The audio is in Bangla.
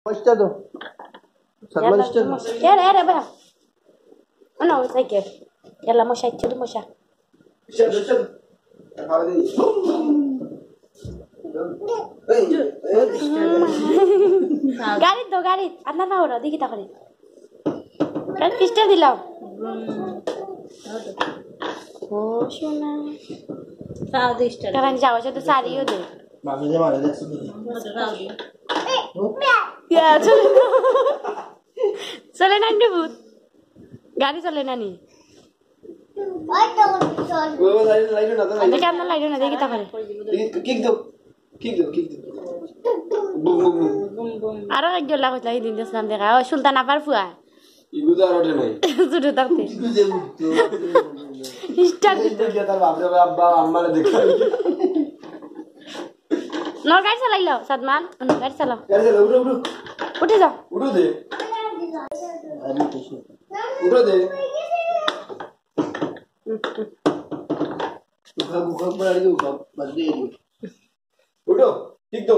Mostra do. Salman mostra do. Era bra. Não, sai que. Ela mostra tudo mostra. Mostra do. গাড়ি আপনার পাওয়া দেখি তাহলে কিসটা দিলাম ও শোনা কারণ যাওয়া সাথে সারিও দে চলে না ভূত গাড়ি চলে না নি কেন লাইট না দেখি তাহলে আরো একজন লাখ লাগি দিন দিয়েছিলাম দেখা ওই সুলতান আপার ফুয়া ছোট থাকতে গাড়ি চালাইল সাদমান গাড়ি চালাও উঠে যাও উঠো ঠিক তো